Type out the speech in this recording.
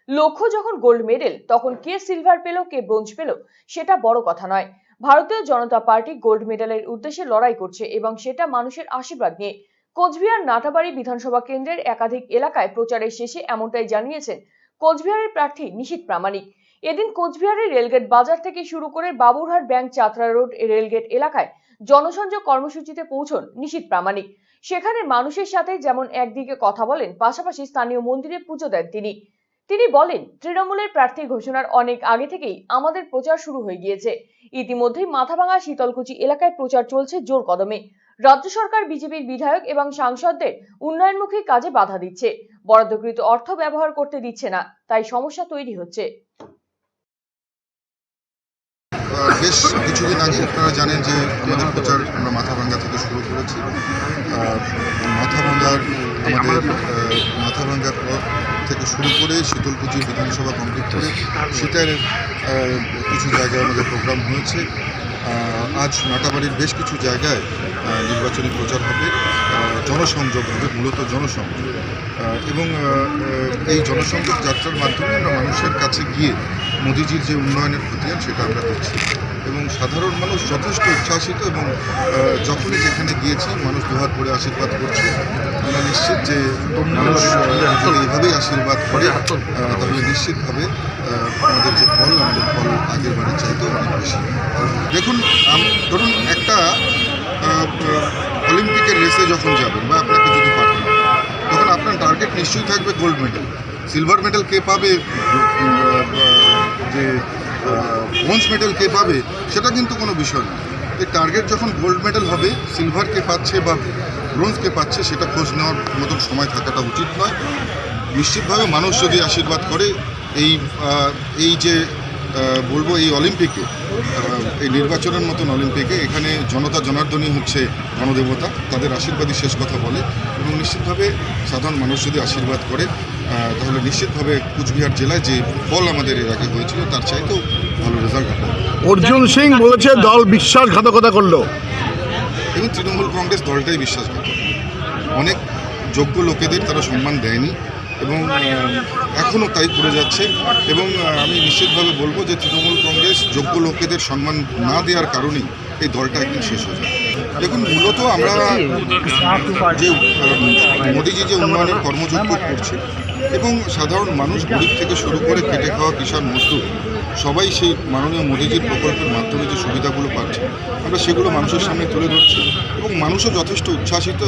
লক্ষ্য যখন gold medal, তখন কে সিলভার পেল কে ব্রোঞ্জ পেল সেটা বড় কথা নয়। ভারতীয় জনতা পার্টি গোল্ড মেডেলের উদ্দেশ্যে লড়াই করছে এবং সেটা মানুষের আশীর্বাদ নিয়ে। কোচবিহার নাটাবাড়ি বিধানসভা কেন্দ্রের একাধিক এলাকায় প্রচারের শেষে এমনটাই জানিয়েছেন কোচবিহারের প্রার্থী নিশীথ প্রামাণিক। এদিন কোচবিহারের রেলগেট বাজার থেকে শুরু করে Baburhat bank Chatra road rail gate এলাকায় জনসংযোগ কর্মসূচিতে পৌঁছন নিশীথ প্রামাণিক। সেখানে মানুষের সাথে যেমন একদিকে কথা বলেন, পাশাপাশি স্থানীয় মন্দিরে পুজো দেন তিনি বলেন, তৃণমূলের প্রার্থী ঘোষণার অনেক আগে থেকেই আমাদের প্রচার শুরু হয়ে গিয়েছে। ইতিমধ্যেই মাথাভাঙা শীতলকুচি এলাকায় প্রচার চলছে জোর কদমে। রাজ্য সরকার বিজেপির বিধায়ক এবং সাংসদদের উন্নয়নমুখী কাজে বাধা দিচ্ছে, বরাদ্দকৃত অর্থ ব্যবহার করতে দিচ্ছে না, তাই সমস্যা তৈরি হচ্ছে। বেশ কিছুদিন আগে আপনারা জানেন যে আমাদের প্রচার আমরা মাথাভাঙ্গা থেকে শুরু করেছি। মাথাভাঙ্গার পর থেকে শুরু করে শীতলকুচি বিধানসভা কমপ্লিট করে সেটার কিছু জায়গায় আমাদের প্রোগ্রাম হয়েছে। আজ নাটাবাড়ির বেশ কিছু জায়গায় নির্বাচনী প্রচার হবে, জনসংযোগ হবে, মূলত জনসংযোগ। এবং এই জনসংযোগ যাত্রার মাধ্যমে আমরা মানুষের কাছে গিয়ে মোদিজির যে উন্নয়নের খতিয়ান সেটা আমরা দেখছি এবং সাধারণ মানুষ যথেষ্ট উচ্ছ্বাসিত এবং যখনই যেখানে গিয়েছি মানুষ দুহাত করে আশীর্বাদ করছে। আমরা নিশ্চিত যে মানুষ যদি এইভাবেই আশীর্বাদ করে তাহলে নিশ্চিতভাবে আমাদের ফল আগের বারের চাইতেও অনেক বেশি। দেখুন, ধরুন একটা অলিম্পিকের রেসে যখন যাবেন বা আপনাকে যদি পাঠানো, তখন আপনার টার্গেট নিশ্চয়ই থাকবে গোল্ড মেডেল। সিলভার মেডেল কে পাবে, যে ব্রোঞ্জ মেডেল কে পাবে, সেটা কিন্তু কোনো বিষয় না। এই টার্গেট যখন গোল্ড মেডেল হবে, সিলভার কে পাচ্ছে বা ব্রোঞ্জ কে পাচ্ছে সেটা খোঁজ নেওয়ার মতন সময় থাকাটা উচিত নয়। নিশ্চিতভাবে মানুষ যদি আশীর্বাদ করে এই যে বলবো এই অলিম্পিকে, এই নির্বাচনের মতন অলিম্পিকে, এখানে জনতা জনার্দনই হচ্ছে গণদেবতা, তাদের আশীর্বাদই শেষ কথা বলে এবং নিশ্চিতভাবে সাধারণ মানুষ যদি আশীর্বাদ করে তাহলে নিশ্চিতভাবে কুচবিহার জেলায় যে ফল আমাদের এর আগে হয়েছিল তার চাইতেও ভালো রেজাল্ট হবে। অর্জুন সিং বলেছে দল বিশ্বাসঘাতকতা করলো। এবং তৃণমূল কংগ্রেস দলটাই বিশ্বাসঘাতক। অনেক যোগ্য লোকেদের তারা সম্মান দেয়নি এবং এখনও তাই করে যাচ্ছে। এবং আমি নিশ্চিতভাবে বলবো যে তৃণমূল কংগ্রেস যোগ্য লোকেদের সম্মান না দেওয়ার কারণেই এই দলটা একদিন শেষ হয়ে যায়। দেখুন, মূলত আমরা যে মোদিজি যে উন্নয়নের কর্মযজ্ঞ করছে এবং সাধারণ মানুষ গরিব থেকে শুরু করে খেটে খাওয়া কিষাণ মজদুর সবাই সেই মাননীয় মোদিজির প্রকল্পের মাধ্যমে যে সুবিধাগুলো পাচ্ছে আমরা সেগুলো মানুষের সামনে তুলে ধরছি এবং মানুষও যথেষ্ট উচ্ছ্বাসিত।